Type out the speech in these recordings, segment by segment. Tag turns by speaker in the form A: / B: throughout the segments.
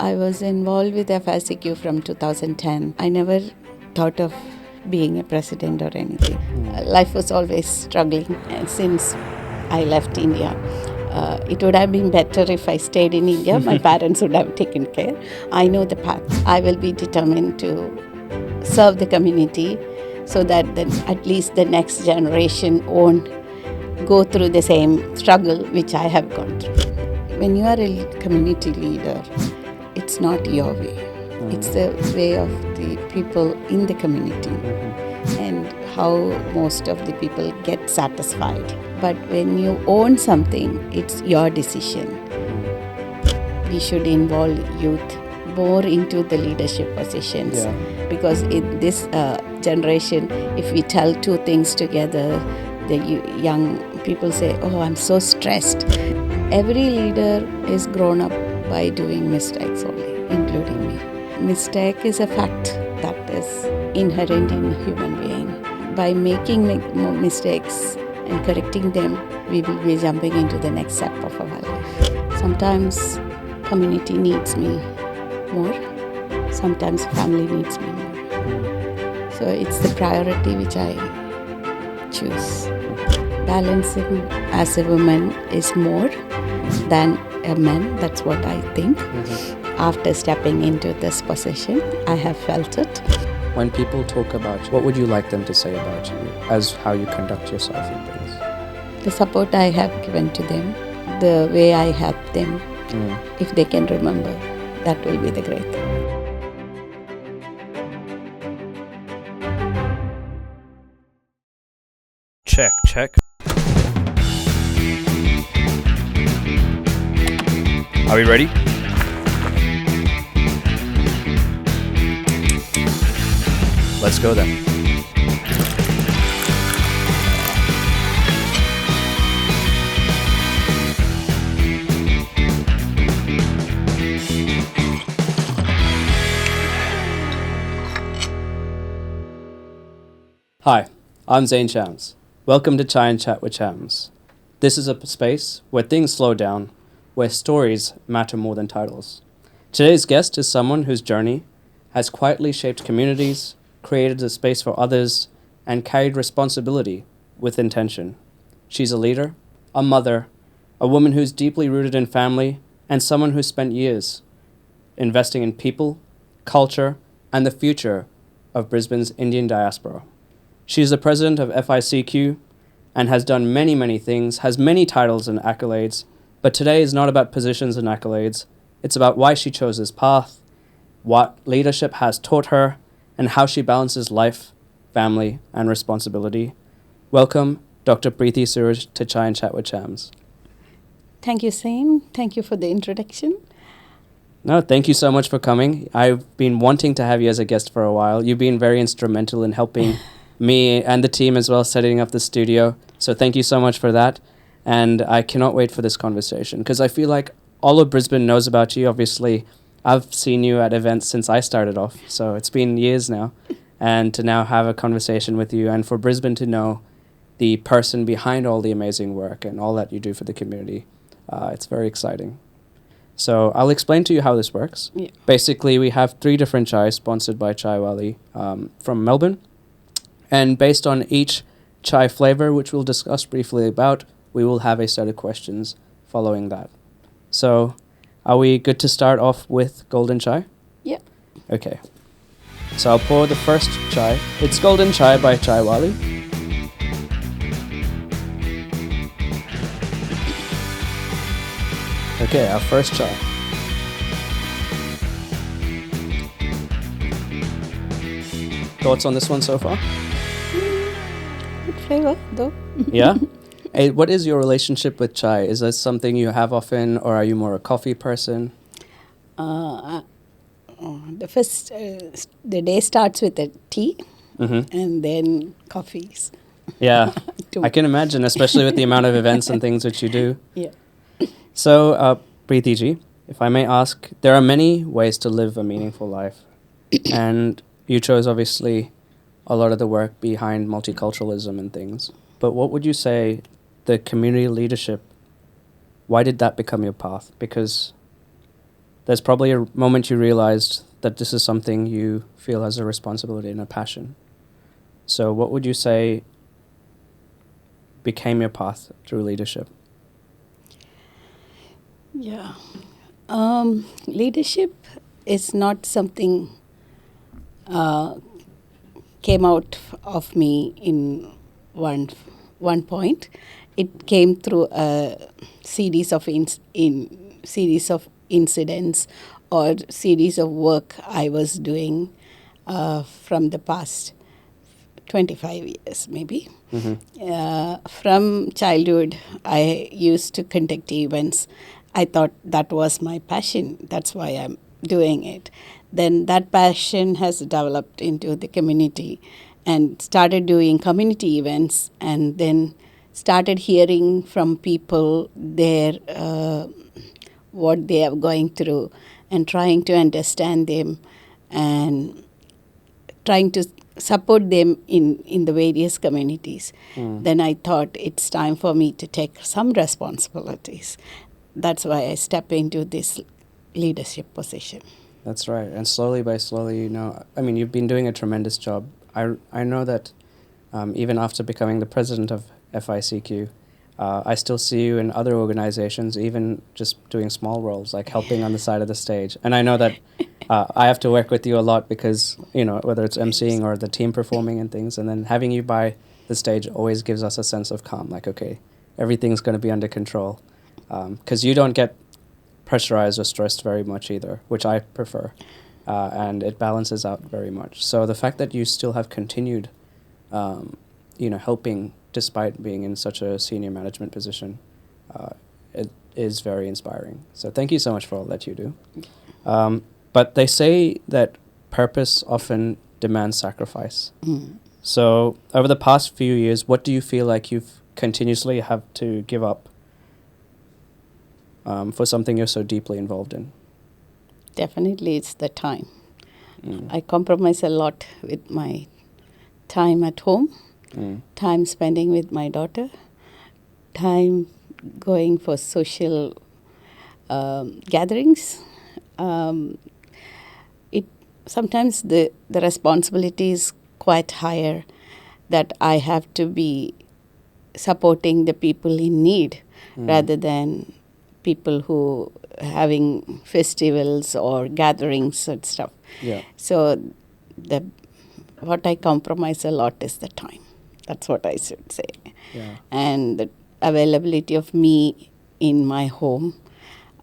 A: I was involved with FICQ from 2010. I never thought of being a president or anything. Life was always struggling since I left India. It would have been better if I stayed in India. My parents would have taken care. I know the path. I will be determined to serve the community so that then at least the next generation won't go through the same struggle which I have gone through. When you are a community leader, it's not your way. It's the way of the people in the community and how most of the people get satisfied. But when you own something, it's your decision. We should involve youth more into the leadership positions because in this generation, if we tell two things together, the young people say, "Oh, I'm so stressed." Every leader is grown up by doing mistakes only, including me. Mistake is a fact that is inherent in human being. By making mistakes and correcting them, we will be jumping into the next step of our life. Sometimes community needs me more. Sometimes family needs me more. So it's the priority which I choose. Balancing as a woman is more than a man. That's what I think. After stepping into this position, I have felt it.
B: When people talk about you, what would you like them to say about you as how you conduct yourself in things?
A: The support I have given to them, the way I help them, if they can remember, that will be the great thing.
C: Check. Are we ready? Let's go then.
B: Hi, I'm Zain Shams. Welcome to Chai and Chat with Shams. This is a space where things slow down, where stories matter more than titles. Today's guest is someone whose journey has quietly shaped communities, created a space for others, and carried responsibility with intention. She's a leader, a mother, a woman who's deeply rooted in family, and someone who spent years investing in people, culture, and the future of Brisbane's Indian diaspora. She's the president of FICQ and has done many things, has many titles and accolades, but today is not about positions and accolades. It's about why she chose this path, what leadership has taught her, and how she balances life, family, and responsibility. Welcome, Dr. Preethi Suraj, to Chai and Chat with Shams.
A: Thank you, Zain. Thank you for the introduction.
B: No, thank you so much for coming. I've been wanting to have you as a guest for a while. You've been very instrumental in helping me and the team as well setting up the studio. So thank you so much for that. And I cannot wait for this conversation because I feel like all of Brisbane knows about you. Obviously, I've seen you at events since I started off. So it's been years now. And to now have a conversation with you and for Brisbane to know the person behind all the amazing work and all that you do for the community, it's very exciting. So I'll explain to you how this works. Yeah. Basically, we have 3 different chais sponsored by Chai Wali from Melbourne. And based on each chai flavor, which we'll discuss briefly about, we will have a set of questions following that. So are we good to start off with golden chai?
A: Yeah.
B: Okay. So I'll pour the first chai. It's golden chai by Chai Wali. Okay, our first chai. Thoughts on this one so far?
A: Good flavor, though.
B: Yeah? Hey, what is your relationship with chai? Is this something you have often, or are you more a coffee person?
A: The day starts with a tea, and then coffees.
B: Yeah, I can imagine, especially with the amount of events and things which you do.
A: Yeah.
B: So, Preethi ji, if I may ask, there are many ways to live a meaningful life, and you chose obviously a lot of the work behind multiculturalism and things. But what would you say the community leadership, why did that become your path? Because there's probably a moment you realized that this is something you feel as a responsibility and a passion. So what would you say became your path through leadership?
A: Yeah. Leadership is not something came out of me in one point. It came through a series of series of incidents or series of work I was doing from the past 25 years, maybe. From childhood, I used to conduct events. I thought that was my passion. That's why I'm doing it. Then that passion has developed into the community and started doing community events, and then started hearing from people their what they are going through and trying to understand them and trying to support them in the various communities. Then I thought it's time for me to take some responsibilities. That's why I step into this leadership position.
B: That's right. And slowly by slowly, I mean, you've been doing a tremendous job. I know that even after becoming the president of FICQ, I still see you in other organizations, even just doing small roles, like helping on the side of the stage. And I know that I have to work with you a lot because, whether it's emceeing or the team performing and things, and then having you by the stage always gives us a sense of calm, like, okay, everything's going to be under control. Because you don't get pressurized or stressed very much either, which I prefer. And it balances out very much. So the fact that you still have continued, helping despite being in such a senior management position, it is very inspiring. So thank you so much for all that you do. But they say that purpose often demands sacrifice. So over the past few years, what do you feel like you've continuously have to give up for something you're so deeply involved in?
A: Definitely, it's the time. I compromise a lot with my time at home, time spending with my daughter, time going for social gatherings. Sometimes the responsibility is quite higher, that I have to be supporting the people in need rather than people who having festivals or gatherings and stuff.
B: Yeah.
A: So what I compromise a lot is the time. That's what I should say.
B: Yeah.
A: And the availability of me in my home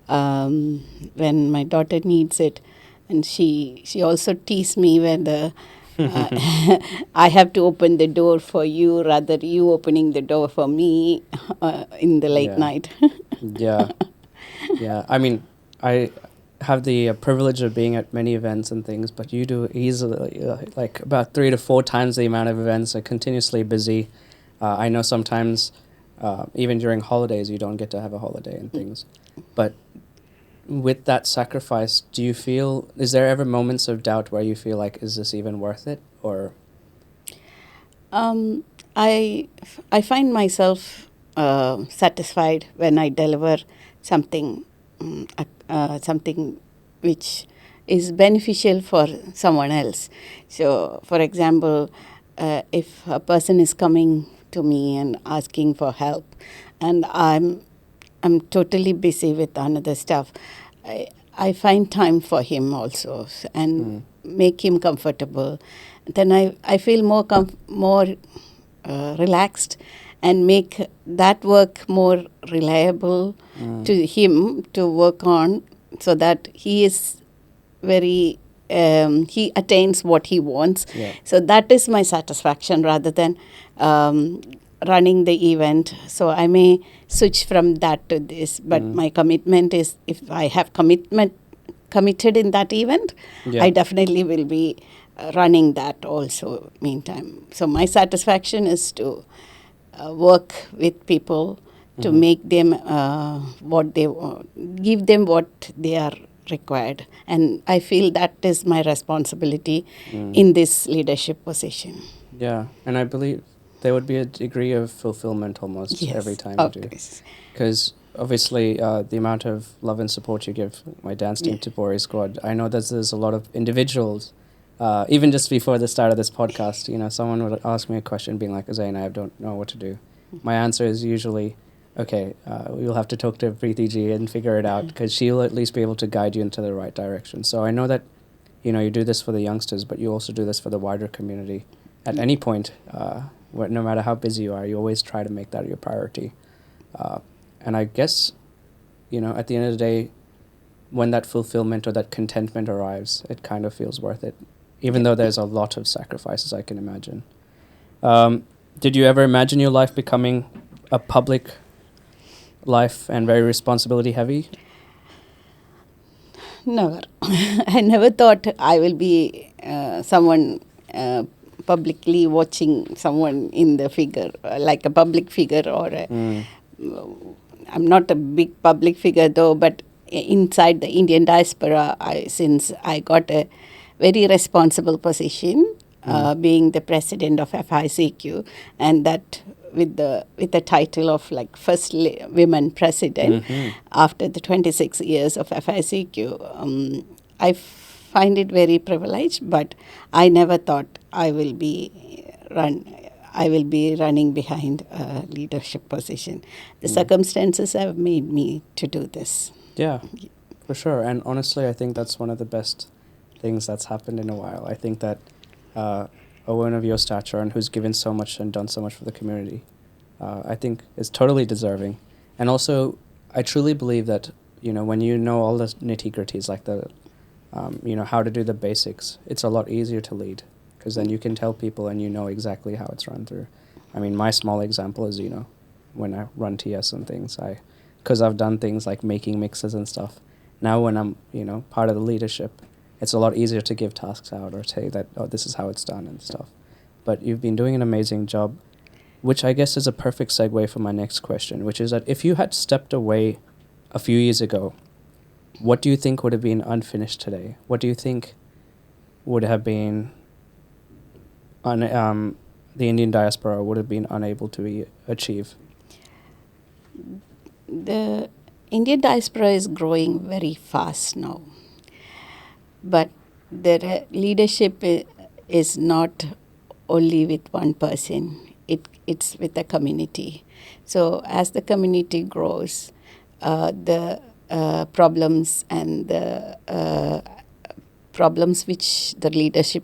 A: when my daughter needs it. And she also teased me when I have to open the door for you rather you opening the door for me in the late night.
B: Yeah. Yeah. I mean, I have the privilege of being at many events and things, but you do easily like about 3 to 4 times the amount of events, are continuously busy. I know sometimes even during holidays you don't get to have a holiday and things. But with that sacrifice, is there ever moments of doubt where you feel like, is this even worth it? Or
A: I find myself satisfied when I deliver something something which is beneficial for someone else. So, for example, if a person is coming to me and asking for help, and I'm totally busy with another stuff, I find time for him also and make him comfortable. Then I feel more relaxed and make that work more reliable to him to work on, so that he is very he attains what he wants.
B: Yeah.
A: So that is my satisfaction rather than running the event. So I may switch from that to this, but my commitment is, if I have committed in that event, I definitely will be running that also meantime. So my satisfaction is to work with people to make them what they want, give them what they are required. And I feel that is my responsibility in this leadership position.
B: Yeah, and I believe there would be a degree of fulfillment almost every time you do.
A: Yes.
B: Because obviously the amount of love and support you give my dance team, Tipori Squad. I know that there's a lot of individuals. Even just before the start of this podcast, someone would ask me a question, being like, "Zain, I don't know what to do." My answer is usually, "Okay, you'll have to talk to Preethi ji and figure it out, because she'll at least be able to guide you into the right direction." So I know that, you do this for the youngsters, but you also do this for the wider community. At any point, no matter how busy you are, you always try to make that your priority. And I guess, at the end of the day, when that fulfillment or that contentment arrives, it kind of feels worth it, even though there's a lot of sacrifices, I can imagine. Did you ever imagine your life becoming a public life and very responsibility heavy?
A: Never. I never thought I will be someone publicly watching someone in the figure, like a public figure or I'm not a big public figure though, but inside the Indian diaspora, since I got a very responsible position, being the president of FICQ, and that with the title of like first women president after the 26 years of FICQ, I find it very privileged. But I never thought I will be running behind a leadership position. The circumstances have made me to do this.
B: Yeah, for sure. And honestly, I think that's one of the best things that's happened in a while. I think that a woman of your stature and who's given so much and done so much for the community, I think is totally deserving. And also, I truly believe that, when you know all the nitty-gritties, like the, how to do the basics, it's a lot easier to lead, because then you can tell people and you know exactly how it's run through. I mean, my small example is, when I run TS and things, because I've done things like making mixes and stuff. Now when I'm, part of the leadership, it's a lot easier to give tasks out or say that, oh, this is how it's done and stuff. But you've been doing an amazing job, which I guess is a perfect segue for my next question, which is that if you had stepped away a few years ago, what do you think would have been unfinished today? What do you think would have been the Indian diaspora would have been unable to achieve?
A: The Indian diaspora is growing very fast now, but the leadership is not only with one person. It's with the community. So as the community grows, the problems and the problems which the leadership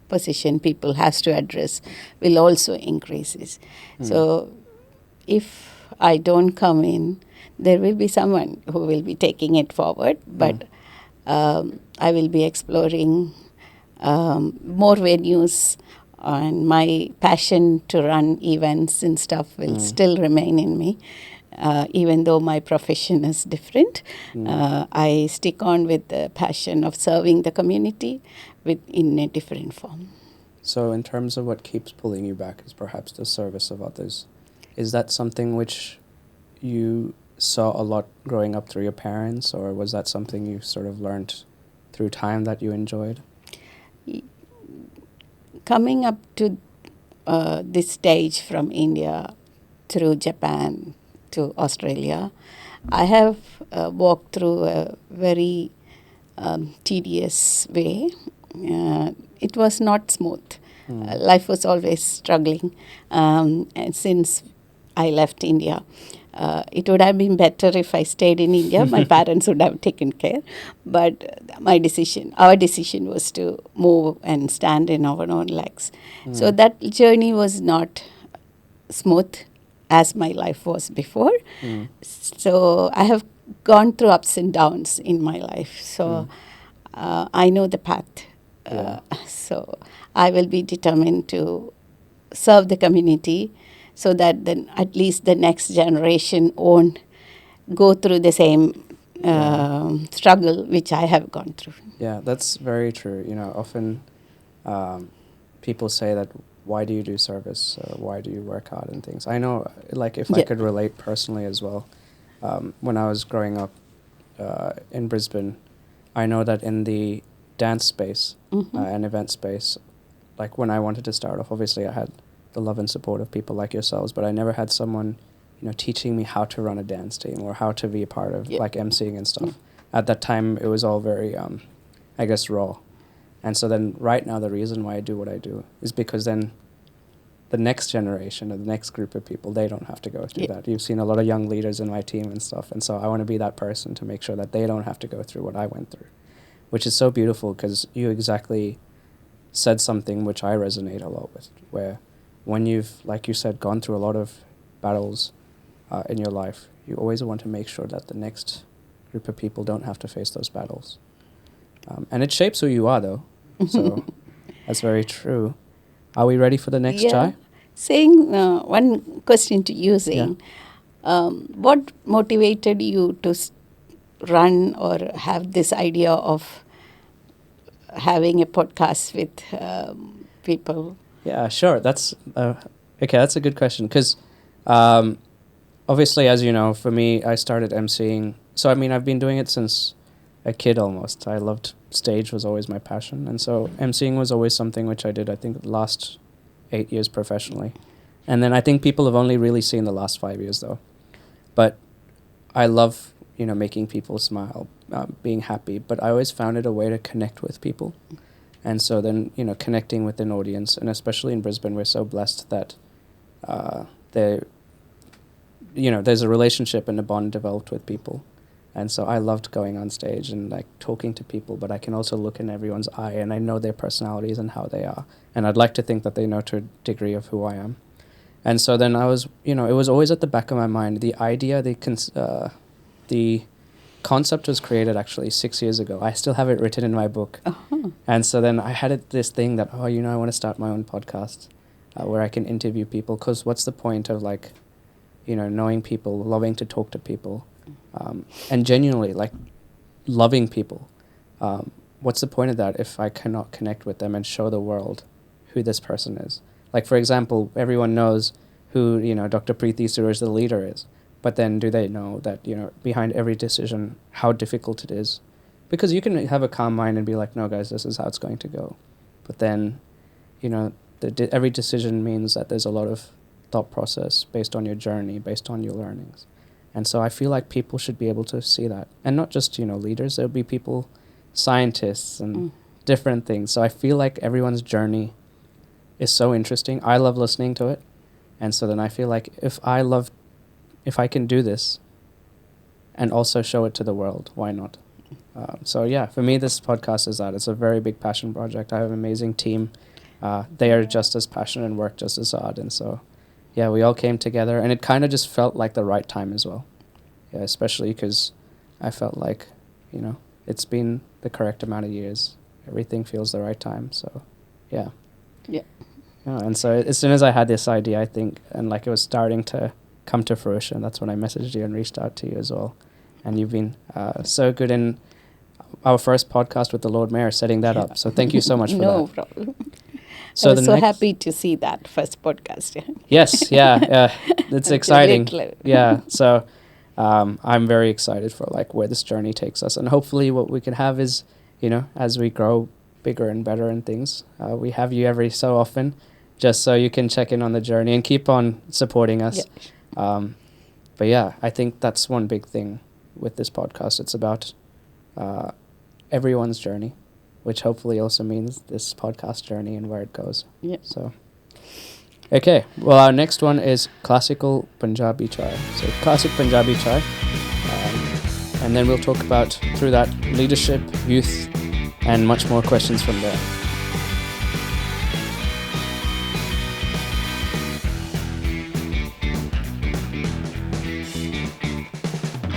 A: position people has to address will also increases. So if I don't come in, there will be someone who will be taking it forward, but I will be exploring more venues, and my passion to run events and stuff will still remain in me. Even though my profession is different, I stick on with the passion of serving the community in a different form.
B: So in terms of what keeps pulling you back is perhaps the service of others. Is that something which you saw a lot growing up through your parents, or was that something you sort of learned through time that you enjoyed?
A: Coming up to this stage from India through Japan to Australia, I have walked through a very tedious way. It was not smooth. Life was always struggling. And since I left India, it would have been better if I stayed in India. My parents would have taken care. But our decision was to move and stand in our own legs. So that journey was not smooth as my life was before. So I have gone through ups and downs in my life. So I know the path. So I will be determined to serve the community so that then at least the next generation won't go through the same struggle which I have gone through.
B: Yeah, that's very true. Often people say that, why do you do service? Why do you work hard and things? I know, like, if I could relate personally as well, when I was growing up in Brisbane, I know that in the dance space and event space, like when I wanted to start off, obviously I had the love and support of people like yourselves, but I never had someone, teaching me how to run a dance team or how to be a part of
A: Yeah.
B: like emceeing and stuff. At that time, it was all very, I guess, raw. And so then right now, the reason why I do what I do is because then the next generation or the next group of people, they don't have to go through
A: Yeah.
B: that. You've seen a lot of young leaders in my team and stuff. And so I want to be that person to make sure that they don't have to go through what I went through, which is so beautiful because you exactly said something which I resonate a lot with, where when you've, like you said, gone through a lot of battles in your life, you always want to make sure that the next group of people don't have to face those battles. And it shapes who you are, though. So that's very true. Are we ready for the next Chai?
A: Saying one question to you, saying, what motivated you to run or have this idea of having a podcast with people?
B: Yeah, sure. That's okay. That's a good question because obviously, as you know, for me, I started emceeing. So I mean, I've been doing it since a kid almost. I loved stage; was always my passion, and so emceeing was always something which I did. I think the last 8 years professionally, and then I think people have only really seen the last 5 years though. But I love making people smile, being happy. But I always found it a way to connect with people. And so then, connecting with an audience, and especially in Brisbane, we're so blessed that there's a relationship and a bond developed with people. And so I loved going on stage and like talking to people, but I can also look in everyone's eye and I know their personalities and how they are. And I'd like to think that they know to a degree of who I am. And so then I was, it was always at the back of my mind, the idea, the concept was created actually 6 years ago. I still have it written in my book. And so then I had this thing that, I want to start my own podcast where I can interview people. Because what's the point of like, knowing people, loving to talk to people, and genuinely like loving people? What's the point of that if I cannot connect with them and show the world who this person is? Like, for example, everyone knows who, Dr. Preethi Suraj, the leader, is. But then do they know that, behind every decision, how difficult it is? Because you can have a calm mind and be like, no, guys, this is how it's going to go. But then, every decision means that there's a lot of thought process based on your journey, based on your learnings. And so I feel like people should be able to see that. And not just, leaders, there'll be people, scientists and different things. So I feel like everyone's journey is so interesting. I love listening to it. And so then I feel like if I can do this and also show it to the world, why not? So yeah, for me, this podcast is that. It's a very big passion project. I have an amazing team. They are just as passionate and work just as hard. And so, yeah, we all came together and it kind of just felt like the right time as well. Yeah, especially because I felt like, it's been the correct amount of years. Everything feels the right time. So, yeah.
A: Yeah.
B: And so as soon as I had this idea, I think, and like it was starting to come to fruition, that's when I messaged you and reached out to you as well. And you've been so good in our first podcast with the Lord Mayor, setting that up. So thank you so much for that.
A: No problem.
B: So
A: I was so happy to see that first podcast.
B: Yes, yeah, it's exciting.
A: Clever.
B: Yeah, so I'm very excited for like where this journey takes us, and hopefully what we can have is, as we grow bigger and better and things, we have you every so often, just so you can check in on the journey and keep on supporting us. Yeah. But yeah, I think that's one big thing with this podcast. It's about everyone's journey, which hopefully also means this podcast journey and where it goes.
A: Yeah.
B: So, okay. Well, our next one is classical Punjabi chai. So classic Punjabi chai. And then we'll talk about through that leadership, youth, and much more questions from there.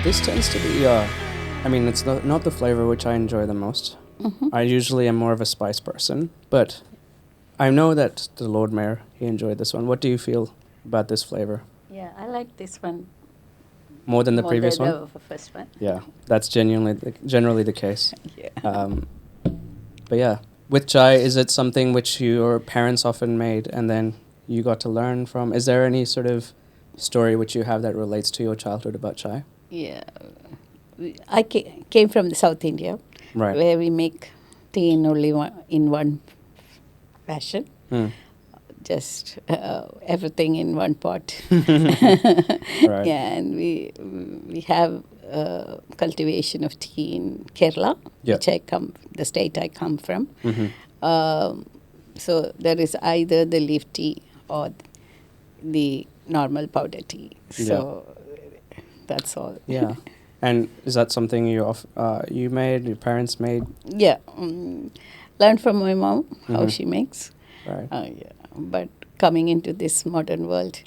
B: This tends to be, it's not the flavor which I enjoy the most. Mm-hmm. I usually am more of a spice person, but I know that the Lord Mayor, he enjoyed this one. What do you feel about this flavor?
A: Yeah, I like this one.
B: More than the previous one?
A: The first one.
B: Yeah, that's generally the case.
A: Yeah.
B: But yeah, with chai, is it something which your parents often made and then you got to learn from? Is there any sort of story which you have that relates to your childhood about chai?
A: Yeah. I came from the South India,
B: right,
A: where we make tea in only one fashion. just everything in one pot.
B: Right.
A: Yeah, and we have cultivation of tea in Kerala,
B: Yeah.
A: which the state I come from.
B: Mm-hmm.
A: So there is either the leaf tea or the normal powder tea. So that's all.
B: Yeah. And is that something you made, your parents made?
A: Yeah, learned from my mom how
B: Mhm.
A: she makes.
B: Right.
A: Yeah. But coming into this modern world,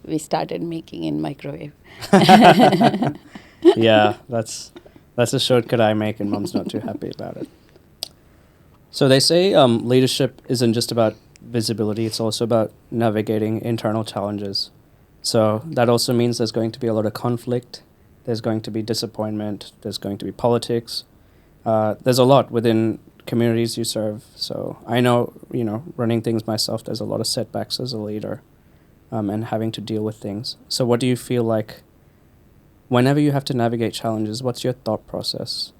A: we started making in microwave.
B: Yeah, that's a shortcut I make, and mom's not too happy about it. So they say leadership isn't just about visibility; it's also about navigating internal challenges. So that also means there's going to be a lot of conflict. There's going to be disappointment. There's going to be politics. There's a lot within communities you serve. So I know, running things myself, there's a lot of setbacks as a leader, and having to deal with things. So what do you feel like whenever you have to navigate challenges? What's your thought process?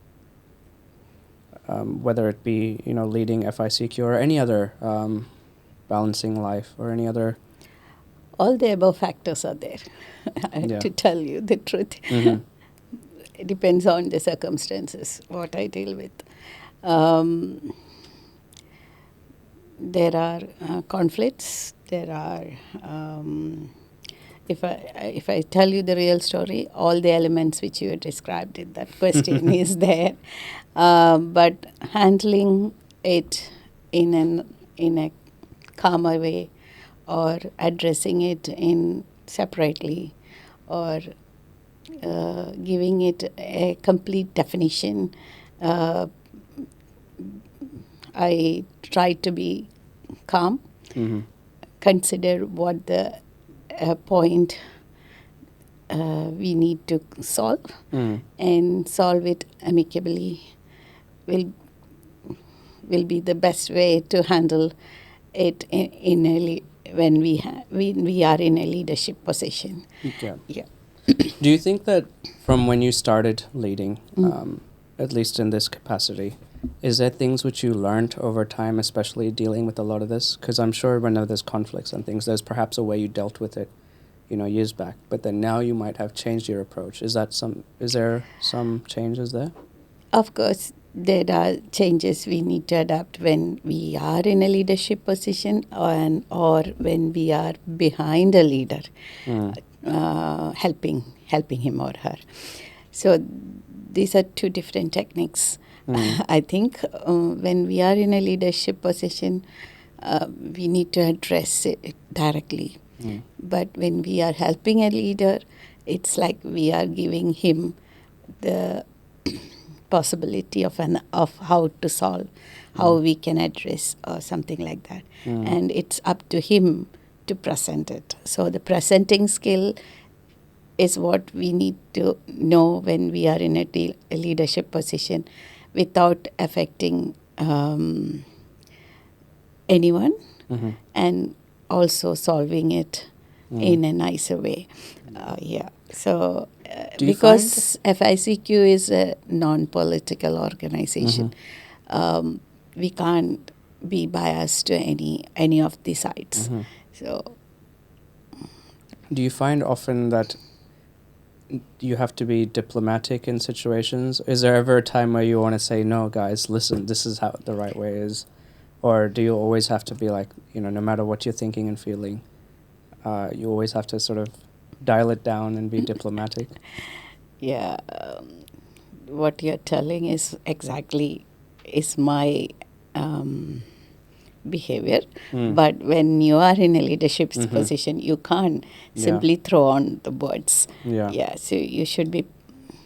B: Whether it be, leading FICQ or any other balancing life or any other.
A: All the above factors are there.
B: Yeah.
A: To tell you the truth,
B: Mhm.
A: it depends on the circumstances what I deal with. There are conflicts. There are. If I tell you the real story, all the elements which you described in that question is there, but handling it in a calmer way, or addressing it in separately, or giving it a complete definition. I try to be calm,
B: Mhm.
A: consider what the point we need to solve,
B: Mm.
A: and solve it amicably will be the best way to handle it when we are in a leadership position.
B: Yeah.
A: Yeah.
B: Do you think that from when you started leading,
A: Mm.
B: at least in this capacity, is there things which you learned over time, especially dealing with a lot of this? Because I'm sure whenever there's conflicts and things, there's perhaps a way you dealt with it, years back. But then now you might have changed your approach. Is there some changes there?
A: Of course, there are changes we need to adapt when we are in a leadership position, or when we are behind a leader,
B: Mm.
A: helping him or her. So these are two different techniques.
B: Mm.
A: I think when we are in a leadership position, we need to address it directly.
B: Mm.
A: But when we are helping a leader, it's like we are giving him the possibility of how to solve, how we can address, or something like that.
B: Mm.
A: And it's up to him to present it. So the presenting skill is what we need to know when we are in a leadership position, without affecting anyone,
B: Mm-hmm.
A: and also solving it in a nicer way. Yeah. So
B: Do you
A: because FICQ is a non-political organization, we can't be biased to any of the sides.
B: Mhm.
A: So
B: Do you find often that you have to be diplomatic in situations? Is there ever a time where you want to say, no, guys, listen, this is how the right way is? Or do you always have to be like, no matter what you're thinking and feeling, you always have to sort of dial it down and be diplomatic?
A: yeah, what you're telling is my behavior.
B: Mm.
A: But when you are in a leadership
B: Mhm.
A: position, you can't
B: Yeah.
A: simply throw on the words.
B: Yeah.
A: So you should be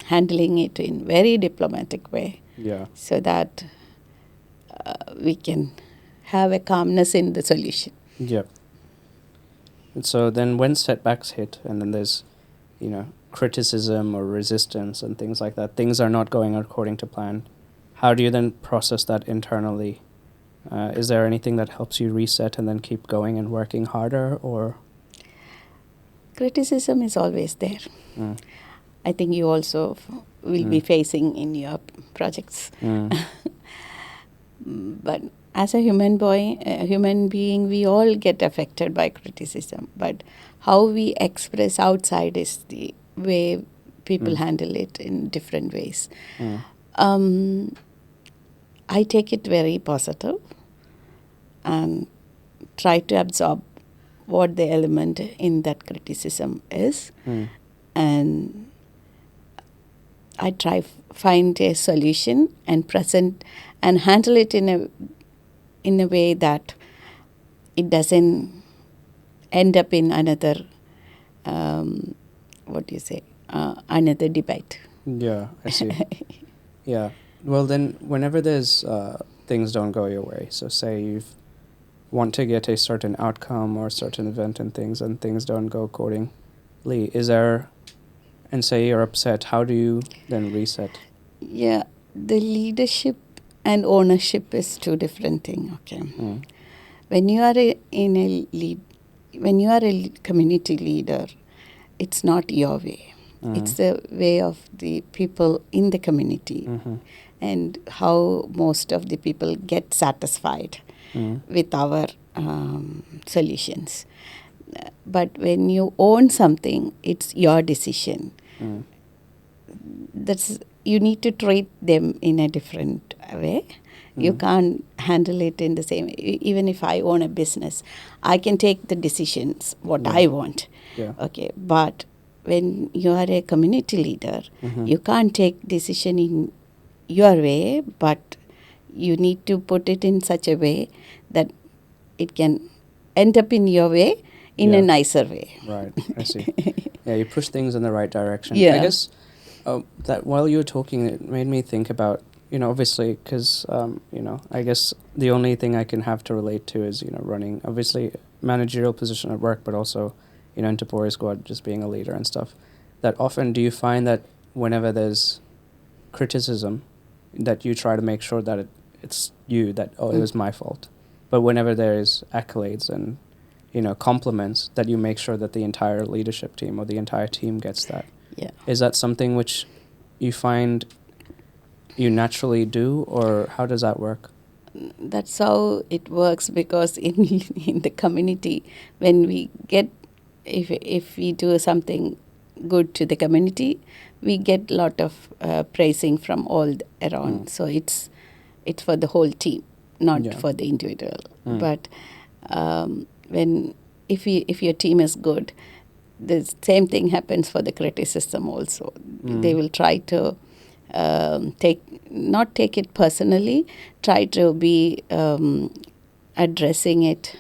A: handling it in very diplomatic way,
B: Yeah.
A: so that we can have a calmness in the solution.
B: Yeah. And so then when setbacks hit and then there's, criticism or resistance and things like that, things are not going according to plan, how do you then process that internally? Is there anything that helps you reset and then keep going and working harder, or?
A: Criticism is always there.
B: Mm.
A: I think you also will be facing in your projects.
B: Mm.
A: But as a human being, we all get affected by criticism. But how we express outside is the way people handle it in different ways. Um, I take it very positive and try to absorb what the element in that criticism is, and I try find a solution and present and handle it in a way that it doesn't end up in another another debate.
B: Yeah, I see. Yeah. Well, then, whenever there's things don't go your way, so say you want to get a certain outcome or a certain event and things don't go accordingly, and say you're upset, how do you then reset?
A: Yeah, the leadership and ownership is two different things. Okay, when you are when you are a community leader, it's not your way. It's the way of the people in the community, and how most of the people get satisfied with our solutions. But when you own something, it's your decision. You need to treat them in a different way. You can't handle it in the same. Even if I own a business, I can take the decisions what I want.
B: Yeah.
A: Okay, but when you are a community leader, you can't take decision in your way, but you need to put it in such a way that it can end up in your way in a nicer way.
B: Right, I see. Yeah, you push things in the right direction.
A: Yeah.
B: I guess that while you were talking, it made me think about, obviously, because, I guess the only thing I can have to relate to is, running, obviously, managerial position at work, but also, in Tapori Squad, just being a leader and stuff. That often, do you find that whenever there's criticism, that you try to make sure that it's you, that, it was my fault. But whenever there's accolades and, compliments, that you make sure that the entire leadership team or the entire team gets that.
A: Yeah.
B: Is that something which you find you naturally do, or how does that work?
A: That's how it works, because in the community, when we get, if we do something good to the community, we get a lot of praising from all around. So it's for the whole team, not for the individual. But if your team is good, the same thing happens for the criticism also. They will try to not take it personally, try to be addressing it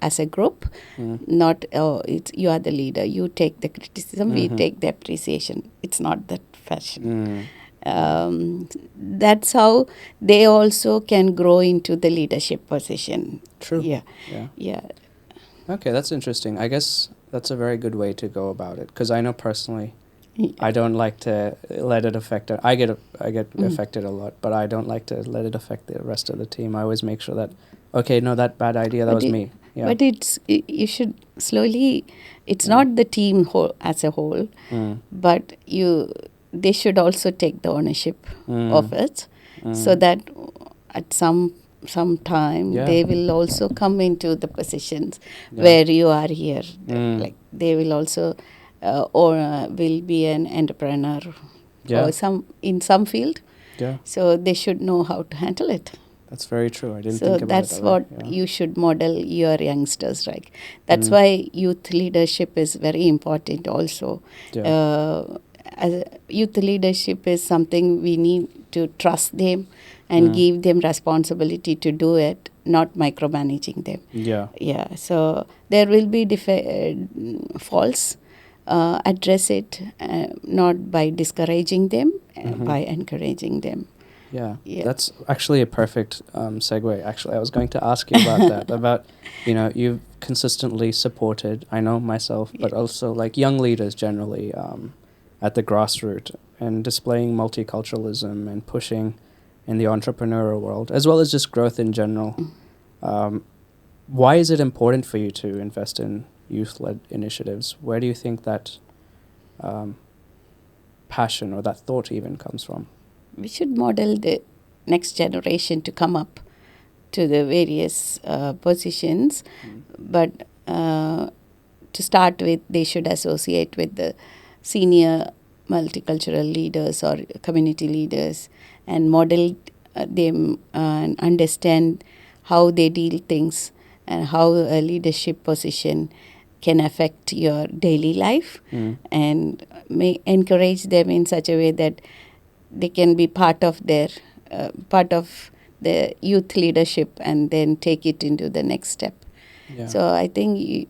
A: as a group, not you are the leader, you take the criticism, we take the appreciation. It's not that fashion. That's how they also can grow into the leadership position.
B: True.
A: Yeah.
B: Okay, that's interesting. I guess that's a very good way to go about it, because I know personally, I don't like to let it affect it. I get affected a lot, but I don't like to let it affect the rest of the team. I always make sure that, okay, no, that bad idea, that was me. Yeah.
A: But you should slowly, it's not the team as a whole, but they should also take the ownership of it, so that at some time they will also come into the positions where you are here. Like they will also or will be an entrepreneur or in some field.
B: Yeah.
A: So they should know how to handle it.
B: That's very true. I didn't
A: So
B: think about
A: that's
B: it that
A: what
B: way.
A: you should model your youngsters, right? That's why youth leadership is very important also. As youth leadership is something we need to trust them and give them responsibility to do it, not micromanaging them. Yeah. So there will be faults. Address it not by discouraging them, by encouraging them.
B: Yeah, that's actually a perfect segue. Actually, I was going to ask you about that. About, you've consistently supported, I know myself, but also like young leaders generally at the grassroots, and displaying multiculturalism and pushing in the entrepreneurial world, as well as just growth in general. Why is it important for you to invest in youth-led initiatives? Where do you think that passion or that thought even comes from?
A: We should model the next generation to come up to the various positions, but to start with, they should associate with the senior multicultural leaders or community leaders and model them and understand how they deal things and how a leadership position can affect your daily life, and may encourage them in such a way that they can be part of the youth leadership and then take it into the next step.
B: Yeah.
A: So I think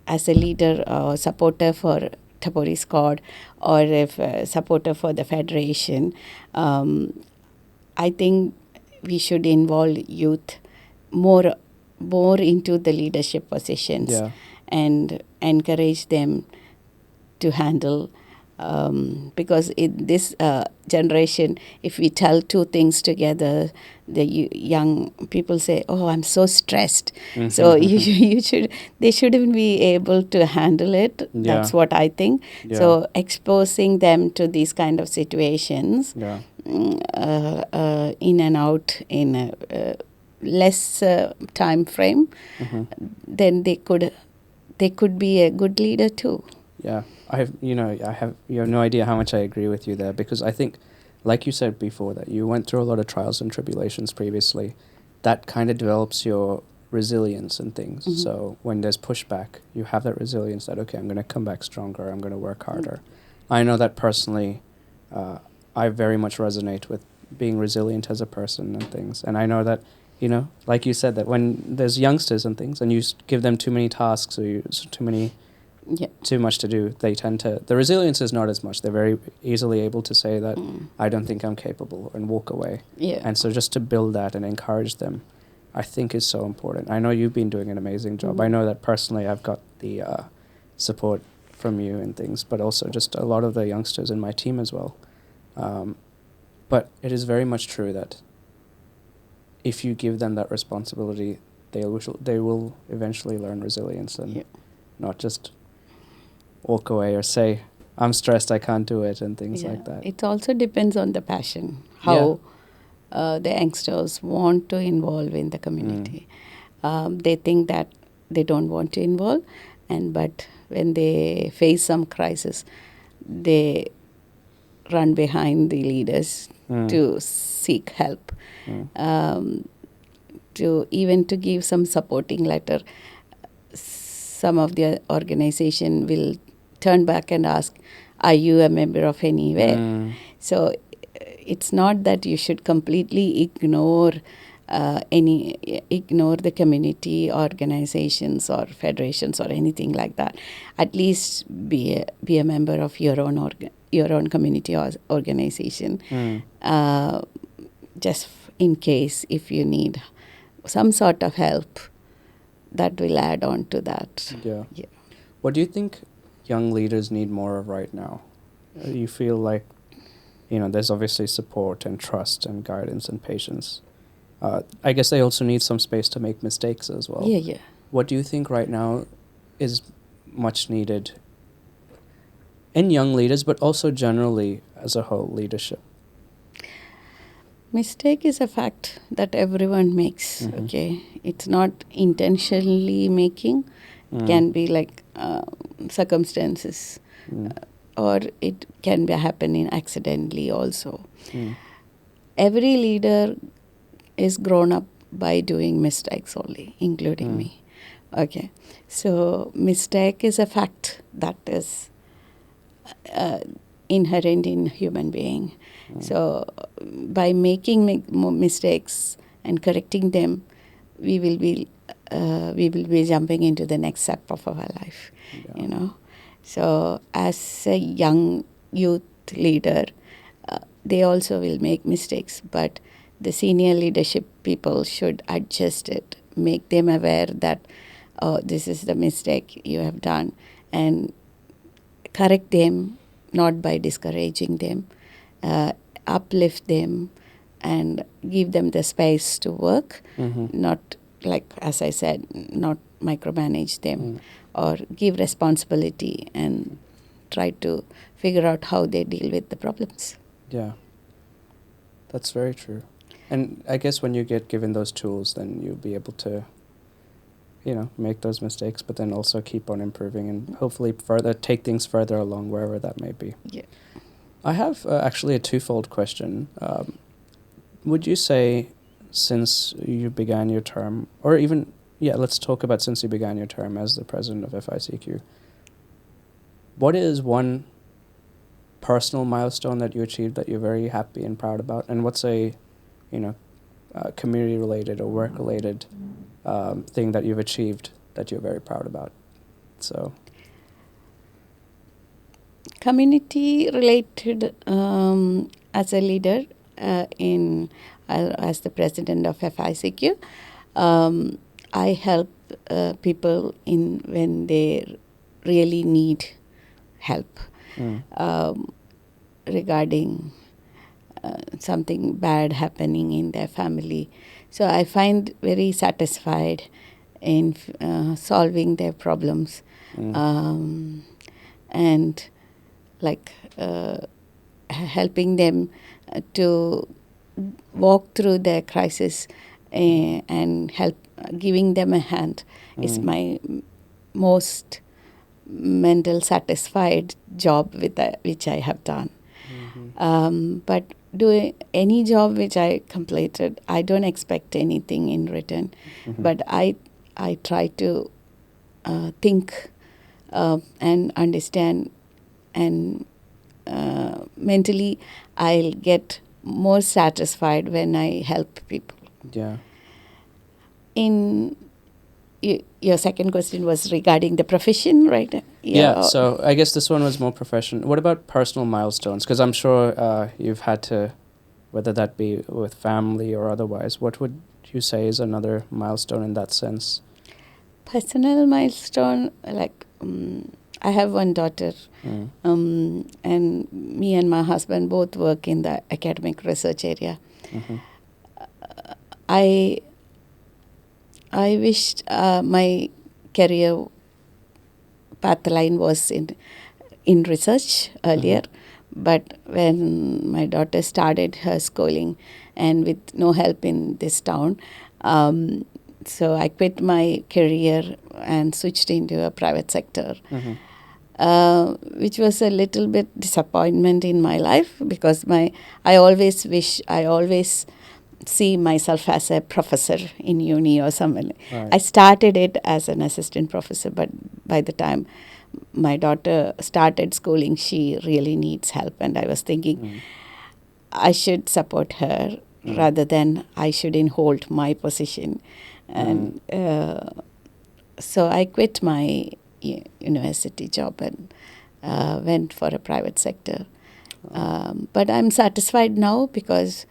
A: as a leader or supporter for Tapori Squad, or if a supporter for the federation, I think we should involve youth more into the leadership positions,
B: Yeah.
A: and encourage them to handle, because in this generation, if we tell two things together, the young people say, "Oh, I'm so stressed." So they shouldn't be able to handle it.
B: Yeah.
A: That's what I think.
B: Yeah.
A: So exposing them to these kind of situations,
B: Yeah.
A: in and out in a less time frame, then they could be a good leader too.
B: Yeah, you have no idea how much I agree with you there, because I think, like you said before, that you went through a lot of trials and tribulations previously. That kind of develops your resilience and things. So when there's pushback, you have that resilience that, okay, I'm going to come back stronger, I'm going to work harder. I know that personally, I very much resonate with being resilient as a person and things. And I know that, like you said, that when there's youngsters and things and you give them too many tasks or too much to do, they tend to, the resilience is not as much. They're very easily able to say that, I don't think I'm capable, and walk away.
A: Yeah.
B: And so just to build that and encourage them, I think is so important. I know you've been doing an amazing job. I know that personally I've got the support from you and things, but also just a lot of the youngsters in my team as well. But it is very much true that if you give them that responsibility, they will eventually learn resilience and not just walk away or say, I'm stressed, I can't do it, and things like that.
A: It also depends on the passion, how the youngsters want to involve in the community. They think that they don't want to involve, but when they face some crisis, they run behind the leaders to seek help, to give some supporting letter. Some of the organization will turn back and ask, are you a member of anywhere? So it's not that you should completely ignore the community organizations or federations or anything like that. At least be a member of your own community or organization, just in case if you need some sort of help, that will add on to that.
B: Yeah. What do you think young leaders need more of right now? You feel like, there's obviously support and trust and guidance and patience. I guess they also need some space to make mistakes as well.
A: Yeah.
B: What do you think right now is much needed in young leaders, but also generally as a whole leadership?
A: Mistake is a fact that everyone makes, okay? It's not intentionally making. It can be like circumstances, or it can be happening accidentally also. Every leader is grown up by doing mistakes only, including me. Okay, so mistake is a fact that is inherent in human being. So by making mistakes and correcting them, we will be jumping into the next step of our life. So as a young youth leader, they also will make mistakes, but the senior leadership people should adjust it, make them aware that, oh, this is the mistake you have done, and correct them, not by discouraging them, uplift them, and give them the space to work, not, like, as I said, not micromanage them, or give responsibility and try to figure out how they deal with the problems.
B: Yeah. That's very true. And I guess when you get given those tools, then you'll be able to, make those mistakes, but then also keep on improving and hopefully further take things further along wherever that may be.
A: Yeah.
B: I have actually a twofold question. Would you say since you began your term, or even, let's talk about since you began your term as the president of FICQ, what is one personal milestone that you achieved that you're very happy and proud about? And what's a, community-related or work-related thing that you've achieved that you're very proud about? So,
A: community-related as a leader as the president of FICQ, I help people when they really need help regarding something bad happening in their family. So I find very satisfied in solving their problems and helping them to walk through their crisis and giving them a hand is my most mental satisfied job which I have done. But doing any job which I completed, I don't expect anything in return. But I try to think and understand, and mentally I'll get more satisfied when I help people.
B: Yeah.
A: Your second question was regarding the profession, right?
B: Yeah, so I guess this one was more professional. What about personal milestones? Because I'm sure you've had to, whether that be with family or otherwise, what would you say is another milestone in that sense?
A: Personal milestone, I have one daughter, and me and my husband both work in the academic research area. I wished my career path line was in research earlier, but when my daughter started her schooling and with no help in this town, so I quit my career and switched into a private sector, which was a little bit disappointment in my life because I always see myself as a professor in uni or somewhere. Right. I started it as an assistant professor, but by the time my daughter started schooling, she really needs help. And I was thinking I should support her rather than I shouldn't hold my position. And so I quit my university job and went for a private sector. But I'm satisfied now because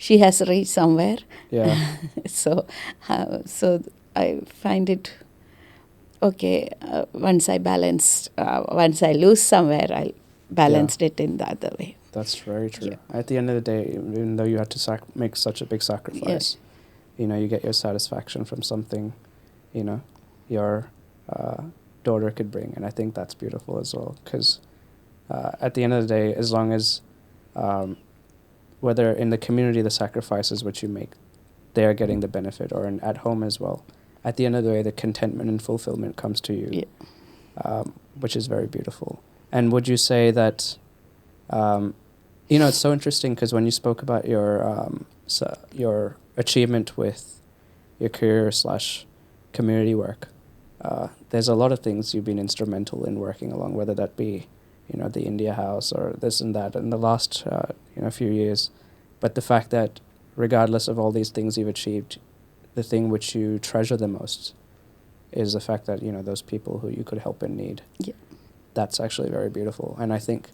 A: she has reached somewhere.
B: Yeah.
A: So I find it okay. Once I lose somewhere, I balanced it in the other way.
B: That's very true. Yeah. At the end of the day, even though you had to make such a big sacrifice, you get your satisfaction from something, your daughter could bring. And I think that's beautiful as well. Because at the end of the day, as long as whether in the community, the sacrifices which you make, they're getting the benefit, or at home as well. At the end of the day, the contentment and fulfillment comes to you, which is very beautiful. And would you say that, it's so interesting because when you spoke about your achievement with your career / community work, there's a lot of things you've been instrumental in working along, whether that be the India House or this and that in the last, few years. But the fact that regardless of all these things you've achieved, the thing which you treasure the most is the fact that, those people who you could help in need. Yeah. That's actually very beautiful. And I think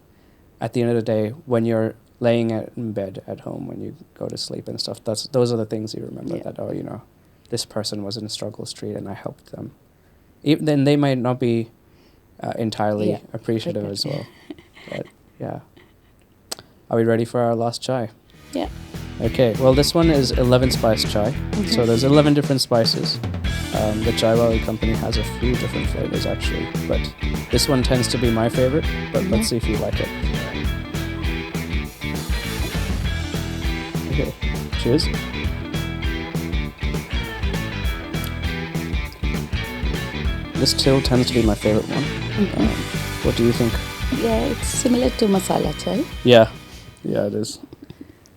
B: at the end of the day, when you're laying in bed at home, when you go to sleep and stuff, those are the things you remember that, this person was in a struggle street and I helped them. Even then they might not be entirely appreciative as well. But yeah. Are we ready for our last chai?
A: Yeah.
B: Okay, well this one is 11 spice chai. So there's 11 different spices. The Chai Valley company has a few different flavors actually, but this one tends to be my favorite, but let's see if you like it. Okay. Cheers. This still tends to be my favorite one. What do you think?
A: Yeah, it's similar to masala chai.
B: Yeah, it is.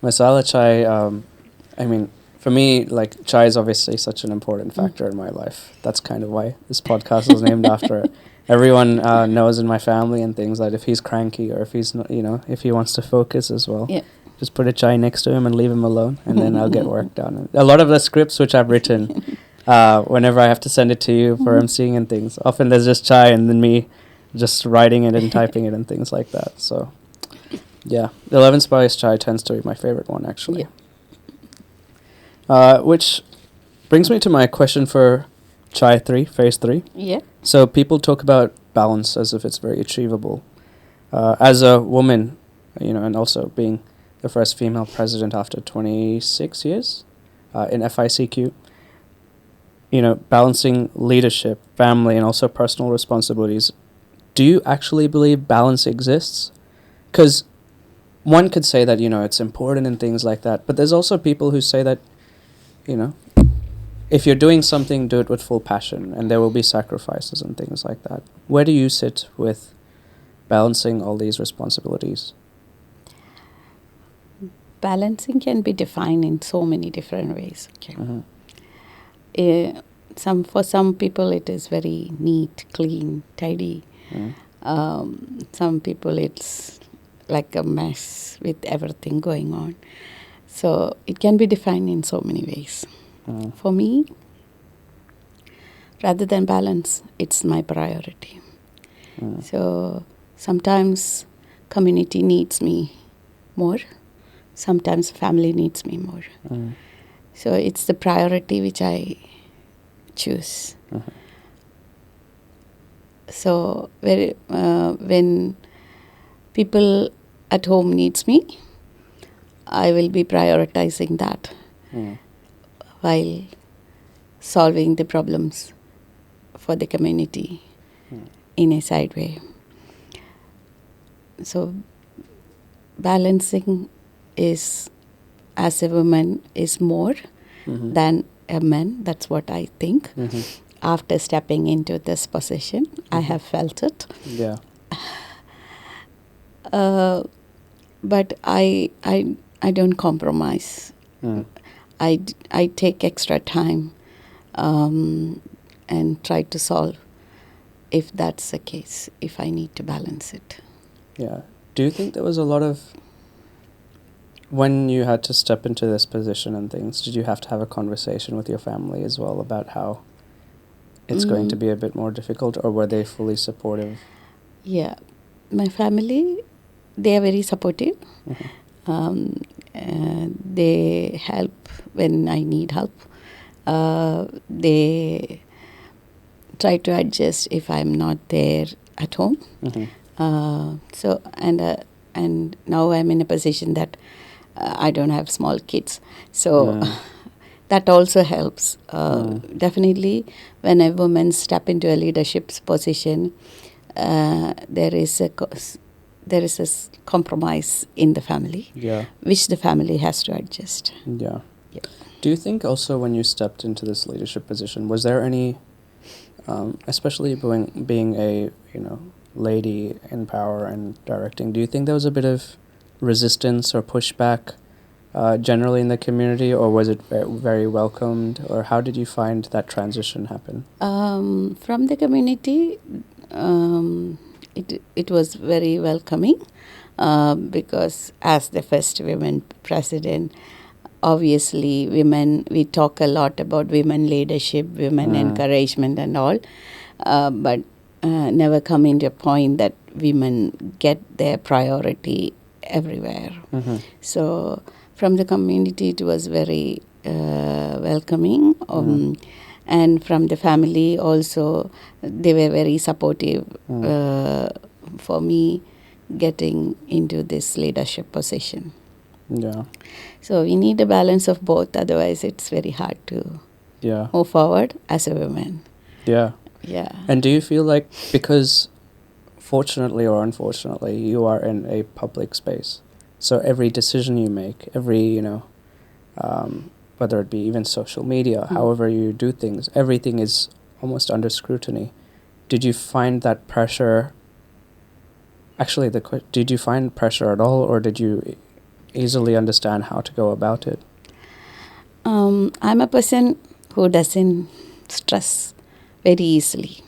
B: Masala chai, I mean, for me, like, chai is obviously such an important factor in my life. That's kind of why this podcast was named after it. Everyone knows in my family and things that if he's cranky or if he's not, if he wants to focus as well,
A: Yeah.
B: just put a chai next to him and leave him alone, and then I'll get work done. A lot of the scripts which I've written, whenever I have to send it to you for emceeing and things, often there's just chai and then me just writing it and typing it and things like that. So, yeah, the 11 Spice chai tends to be my favorite one, actually. Which brings me to my question for chai 3, phase 3.
A: Yeah.
B: So people talk about balance as if it's very achievable. As a woman, and also being the first female president after 26 years in FICQ, balancing leadership, family, and also personal responsibilities. Do you actually believe balance exists? Because one could say that, it's important and things like that, but there's also people who say that, if you're doing something, do it with full passion, and there will be sacrifices and things like that. Where do you sit with balancing all these responsibilities?
A: Balancing can be defined in so many different ways. Okay. For some people, it is very neat, clean, tidy. Some people, it's like a mess with everything going on. So it can be defined in so many ways. For me, rather than balance, it's my priority. So sometimes community needs me more. Sometimes family needs me more. So it's the priority which I choose. So when people at home needs me, I will be prioritizing that while solving the problems for the community in a side way. So balancing is, as a woman, is more than a man. That's what I think. After stepping into this position, I have felt it.
B: Yeah.
A: But I don't compromise. I take extra time and try to solve if that's the case, if I need to balance it.
B: Yeah. Do you think there was a lot of, when you had to step into this position and things, did you have to have a conversation with your family as well about how it's going to be a bit more difficult, or were they fully supportive?
A: Yeah. My family, they are very supportive. They help when I need help. They try to adjust if I'm not there at home. So and now I'm in a position that I don't have small kids. So that also helps. Definitely, when a woman step into a leadership position, there is a compromise in the family, which the family has to adjust.
B: Yeah. Do you think also when you stepped into this leadership position, was there any, especially being a lady in power and directing, do you think there was a bit of resistance or pushback generally in the community, or was it very welcomed, or how did you find that transition happen?
A: From the community, it was very welcoming because as the first women president, obviously we talk a lot about women leadership, women encouragement and all, but never come into a point that women get their priority everywhere. So from the community it was very welcoming, and from the family also they were very supportive for me getting into this leadership position.
B: Yeah.
A: So we need a balance of both, otherwise it's very hard to move forward as a woman.
B: Yeah.
A: Yeah.
B: And do you feel like, because fortunately or unfortunately you are in a public space, so every decision you make, every whether it be even social media, however you do things, everything is almost under scrutiny. Did you find that pressure? Actually, did you find pressure at all, or did you easily understand how to go about it?
A: I'm a person who doesn't stress very easily.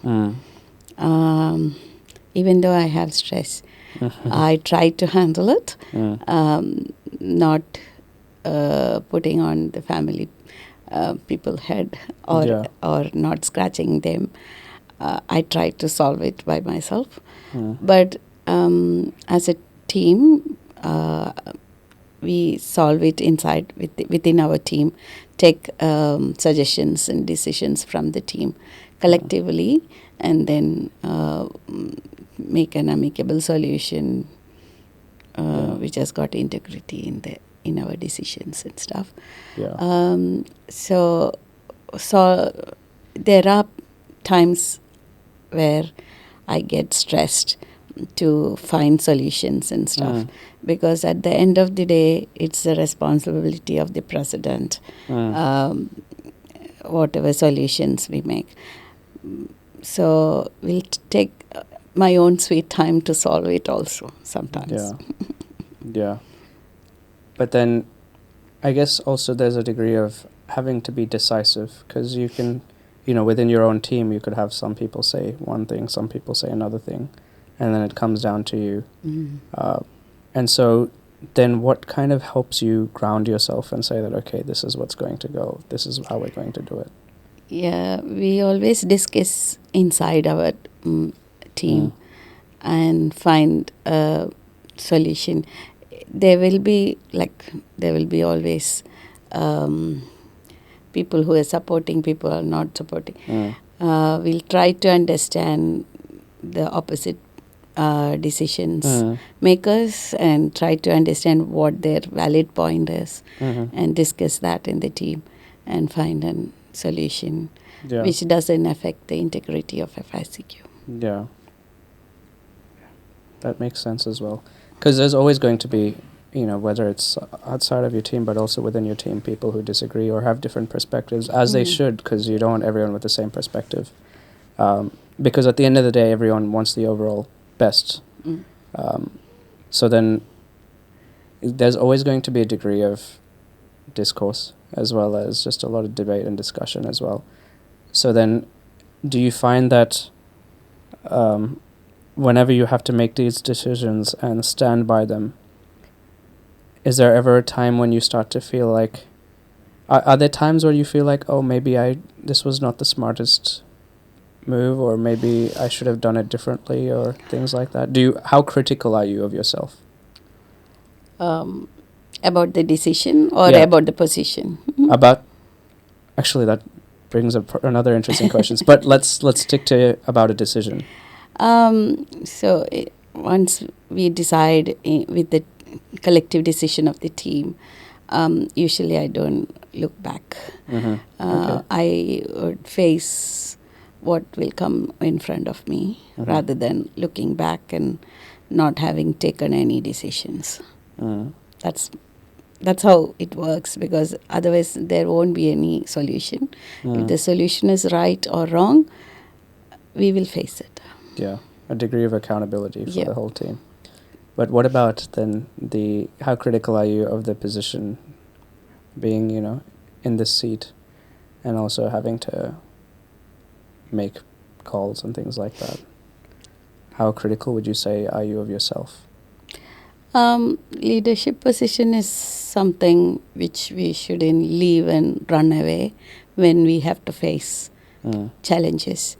A: Even though I have stress, I try to handle it, not putting on the family people's head or not scratching them. I try to solve it by myself. But as a team, we solve it inside within our team, take suggestions and decisions from the team collectively, and then make an amicable solution which has got integrity in our decisions and stuff. So there are times where I get stressed to find solutions and stuff, because at the end of the day, it's the responsibility of the president, whatever solutions we make. So we'll take my own sweet time to solve it also sometimes.
B: Yeah. But then I guess also there's a degree of having to be decisive, because you can, within your own team, you could have some people say one thing, some people say another thing, and then it comes down to you. And so then what kind of helps you ground yourself and say that, okay, this is what's going to go, this is how we're going to do it?
A: Yeah, we always discuss inside our team and find a solution. There will be always people who are supporting, people who are not supporting. We'll try to understand the opposite decisions makers and try to understand what their valid point is, and discuss that in the team and find a solution which doesn't affect the integrity of FICQ.
B: Yeah. That makes sense as well. Because there's always going to be, whether it's outside of your team, but also within your team, people who disagree or have different perspectives, as they should, because you don't want everyone with the same perspective. Because at the end of the day, everyone wants the overall best. So then there's always going to be a degree of discourse, as well as just a lot of debate and discussion as well. So then do you find that whenever you have to make these decisions and stand by them, is there ever a time when you start to feel like, are there times where you feel like, oh, maybe this was not the smartest move, or maybe I should have done it differently, or things like that? How critical are you of yourself?
A: About the decision or about the position?
B: Actually, that brings up another interesting questions, but let's stick to about a decision.
A: So once we decide with the collective decision of the team, usually I don't look back. I would face what will come in front of me rather than looking back and not having taken any decisions. That's how it works, because otherwise there won't be any solution. If the solution is right or wrong, we will face it.
B: Yeah, a degree of accountability for the whole team. But what about then how critical are you of the position, being, in this seat, and also having to make calls and things like that? How critical would you say are you of yourself?
A: Leadership position is something which we shouldn't leave and run away when we have to face challenges.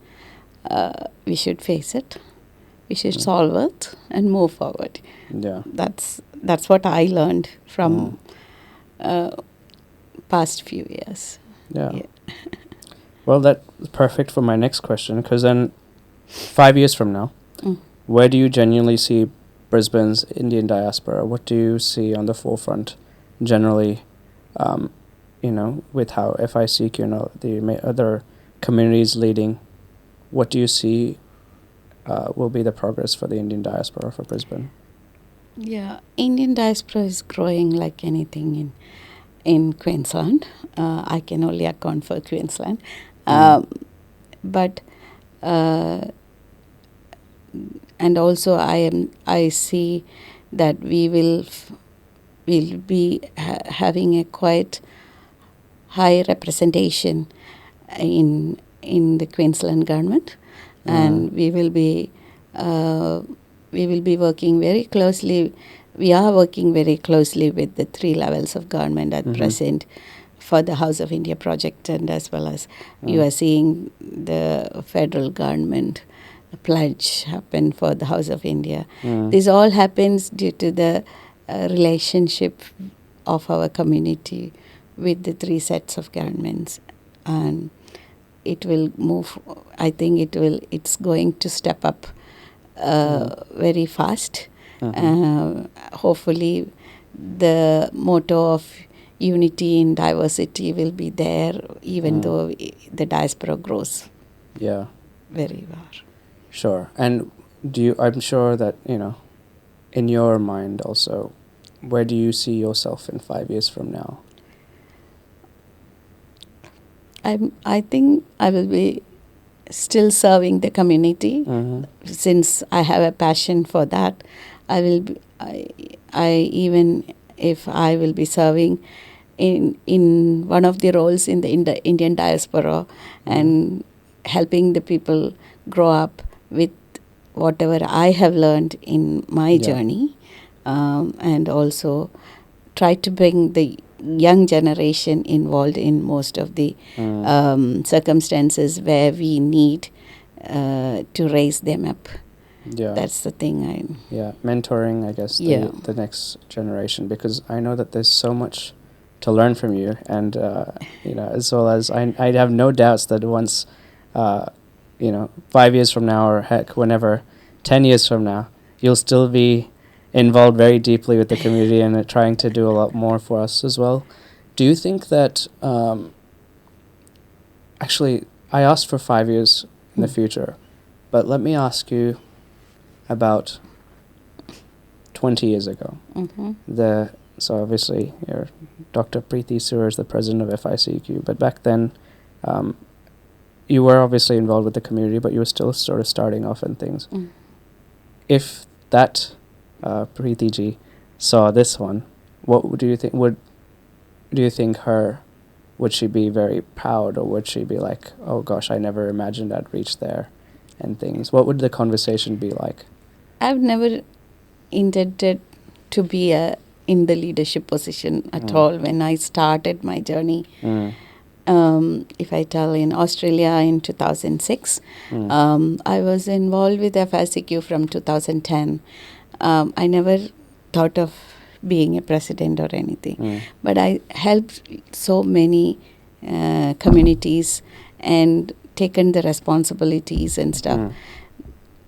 A: We should face it. We should solve it and move forward.
B: Yeah,
A: that's what I learned from past few years.
B: Yeah. Well, that's perfect for my next question, because then 5 years from now, where do you genuinely see Brisbane's Indian diaspora? What do you see on the forefront generally, with how FICQ and the other communities leading? What do you see will be the progress for the Indian diaspora for Brisbane?
A: Yeah, Indian diaspora is growing like anything in Queensland. I can only account for Queensland. But and also I see that we'll be having a quite high representation in the Queensland government, and we will be working very closely. We are working very closely with the 3 levels of government at present for the House of India project, and as well as you are seeing the federal government pledge happen for the House of India. This all happens due to the relationship of our community with the 3 sets of governments, and it will move. I think it's going to step up very fast. Hopefully the motto of unity in diversity will be there, even though the diaspora grows very well.
B: Sure. And I'm sure that, in your mind also, where do you see yourself in 5 years from now?
A: I think I will be still serving the community. Since I have a passion for that, I will be, I even if I will be serving in one of the roles in the Indian diaspora and helping the people grow up with whatever I have learned in my journey, and also try to bring the young generation involved in most of the circumstances where we need to raise them up. That's the thing.
B: Mentoring, I guess, the next generation, because I know that there's so much to learn from you, and as well as I have no doubts that once 5 years from now, or heck, whenever, 10 years from now, you'll still be involved very deeply with the community and trying to do a lot more for us as well. Do you think that, actually, I asked for 5 years in the future, but let me ask you about 20 years ago. So obviously you're Dr. Preethi Suraj, the president of FICQ, but back then you were obviously involved with the community, but you were still sort of starting off in things. If that Preethi ji saw this one, what do you think? Do you think would she be very proud, or would she be like, oh gosh, I never imagined I'd reach there and things? What would the conversation be like?
A: I've never intended to be in the leadership position at all when I started my journey. If I tell, in Australia in 2006, I was involved with FICQ from 2010. I never thought of being a president or anything, but I helped so many communities and taken the responsibilities and stuff.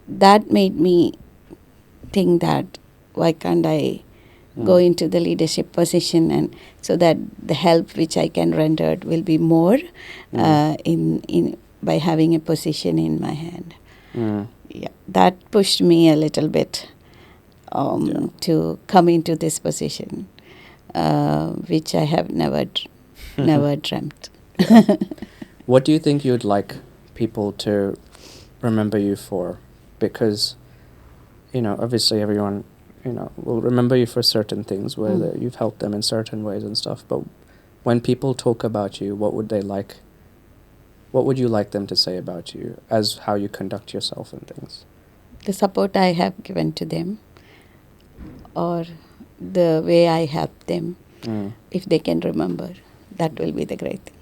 A: That made me think that why can't I go into the leadership position, and so that the help which I can render will be more in by having a position in my hand. That pushed me a little bit to come into this position, which I have never dreamt.
B: What do you think you'd like people to remember you for? Because obviously everyone will remember you for certain things, whether you've helped them in certain ways and stuff, but when people talk about you, what would you like them to say about you as how you conduct yourself and things?
A: The support I have given to them, or the way I help them, if they can remember, that will be the great thing.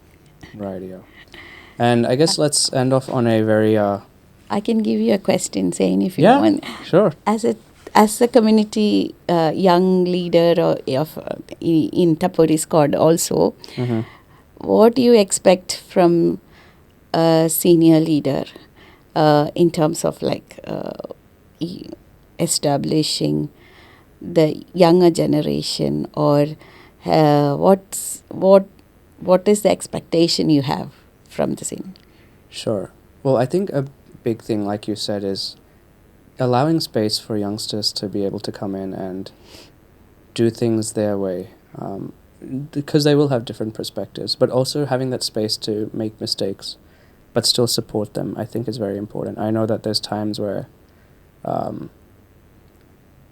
B: Right, yeah. And I guess let's end off on a very
A: I can give you a question, saying, if you want.
B: Sure.
A: As a community young leader in Tapuri squad also, what do you expect from a senior leader in terms of establishing the younger generation, or what is the expectation you have from the senior?
B: Sure. Well, I think a big thing, like you said, is allowing space for youngsters to be able to come in and do things their way. because they will have different perspectives, but also having that space to make mistakes, but still support them, I think is very important. I know that there's times where,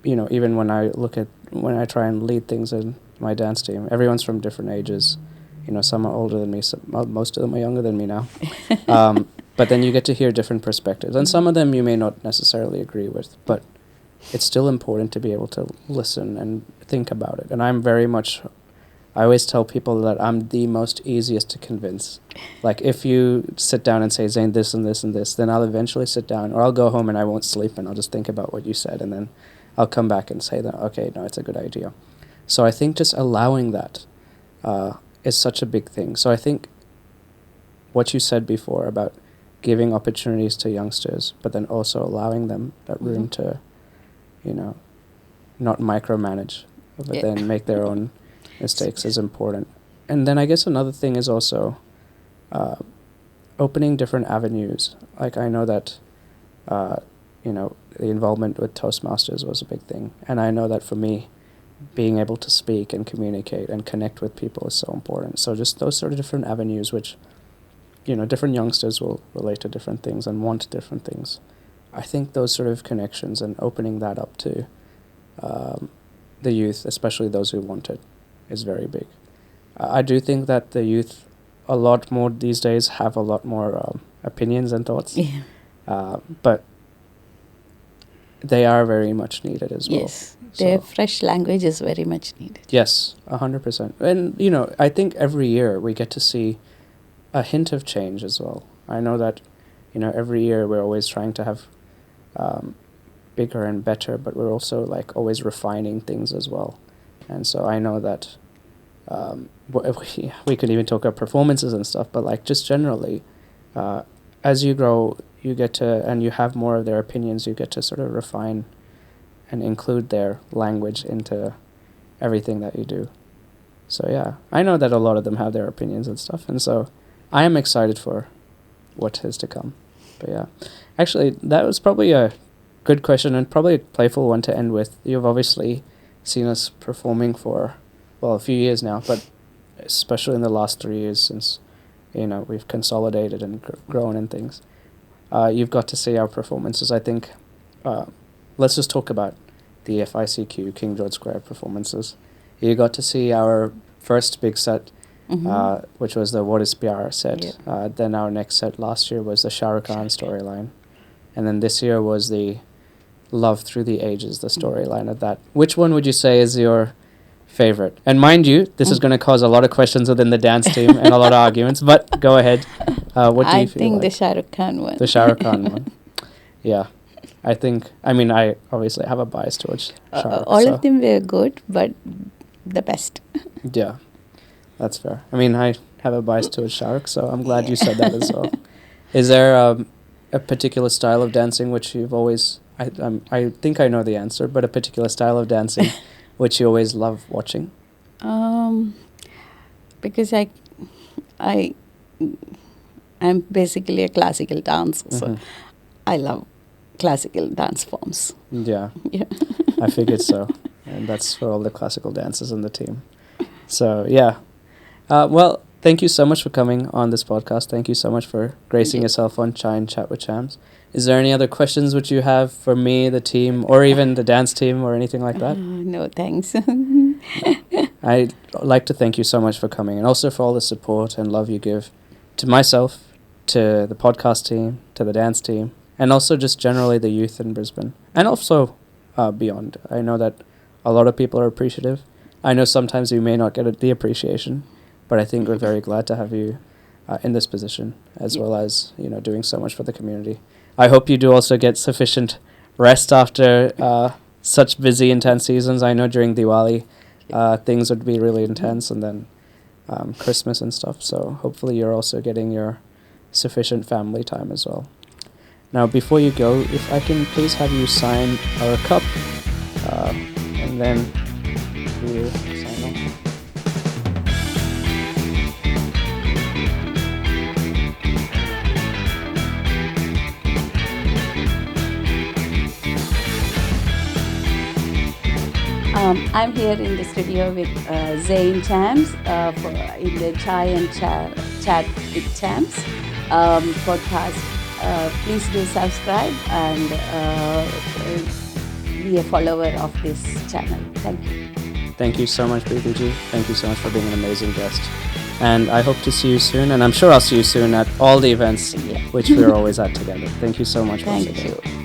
B: even when I try and lead things in my dance team, everyone's from different ages. Some are older than me, most of them are younger than me now. But then you get to hear different perspectives, and some of them you may not necessarily agree with, but it's still important to be able to listen and think about it. And I always tell people that I'm the most easiest to convince. Like, if you sit down and say, Zain, this and this and this, then I'll eventually sit down, or I'll go home and I won't sleep, and I'll just think about what you said, and then I'll come back and say that, okay, no, it's a good idea. So I think just allowing that is such a big thing. So I think what you said before about giving opportunities to youngsters, but then also allowing them that room to, not micromanage, but then make their own mistakes is important. And then I guess another thing is also opening different avenues. Like, I know that, the involvement with Toastmasters was a big thing. And I know that for me, being able to speak and communicate and connect with people is so important. So just those sort of different avenues, which, different youngsters will relate to different things and want different things. I think those sort of connections and opening that up to the youth, especially those who want it, is very big. I do think that the youth, a lot more these days, have a lot more opinions and thoughts.
A: Yeah.
B: But they are very much needed as well.
A: Yes, their fresh language is very much needed.
B: Yes, 100%. And, I think every year we get to see a hint of change as well. I know that, every year we're always trying to have bigger and better, but we're also like always refining things as well. And so I know that we could even talk about performances and stuff, but like just generally, as you grow, you get to, and you have more of their opinions, you get to sort of refine and include their language into everything that you do. So yeah, I know that a lot of them have their opinions and stuff, and so I am excited for what is to come. But yeah, actually, that was probably a good question and probably a playful one to end with. You've obviously seen us performing for, a few years now, but especially in the last 3 years since, we've consolidated and grown and things. You've got to see our performances. I think, let's just talk about the FICQ King George Square performances. You got to see our first big set, which was the What is PR set. Yep. Then our next set last year was the Shah Rukh Khan storyline. And then this year was the Love Through the Ages, the storyline of that. Which one would you say is your favorite? And mind you, this is going to cause a lot of questions within the dance team and a lot of arguments, but go ahead. What do you feel
A: think
B: like?
A: the Shah Rukh Khan one.
B: The Shah Rukh Khan one. Yeah. I obviously have a bias towards Shah Rukh.
A: All of them were good, but the best.
B: Yeah, that's fair. I have a bias towards Shah Rukh, so I'm glad you said that as well. Is there a particular style of dancing which you've always... I think I know the answer, but a particular style of dancing which you always love watching?
A: Because I'm basically a classical dancer, so I love classical dance forms.
B: Yeah.
A: Yeah.
B: I figured so. And that's for all the classical dancers in the team. So, yeah. Well, thank you so much for coming on this podcast. Thank you so much for gracing yourself on Chai and Chat with Chams. Is there any other questions which you have for me, the team, or even the dance team or anything like that?
A: No, thanks.
B: I'd like to thank you so much for coming and also for all the support and love you give to myself, to the podcast team, to the dance team, and also just generally the youth in Brisbane and also beyond. I know that a lot of people are appreciative. I know sometimes you may not get the appreciation, but I think we're very glad to have you in this position as well as, doing so much for the community. I hope you do also get sufficient rest after such busy, intense seasons. I know during Diwali, things would be really intense, and then Christmas and stuff. So hopefully you're also getting your sufficient family time as well. Now, before you go, if I can please have you sign our cup, and then we'll sign off.
A: I'm here in the studio with Zain Chams in the Chai and Chat with Chams podcast. Please do subscribe and be a follower of this channel. Thank you.
B: Thank you so much, Preethi ji. Thank you so much for being an amazing guest. And I hope to see you soon, and I'm sure I'll see you soon at all the events
A: Yeah.
B: which we're always at together. Thank you so much once
A: Thank
B: again.
A: you.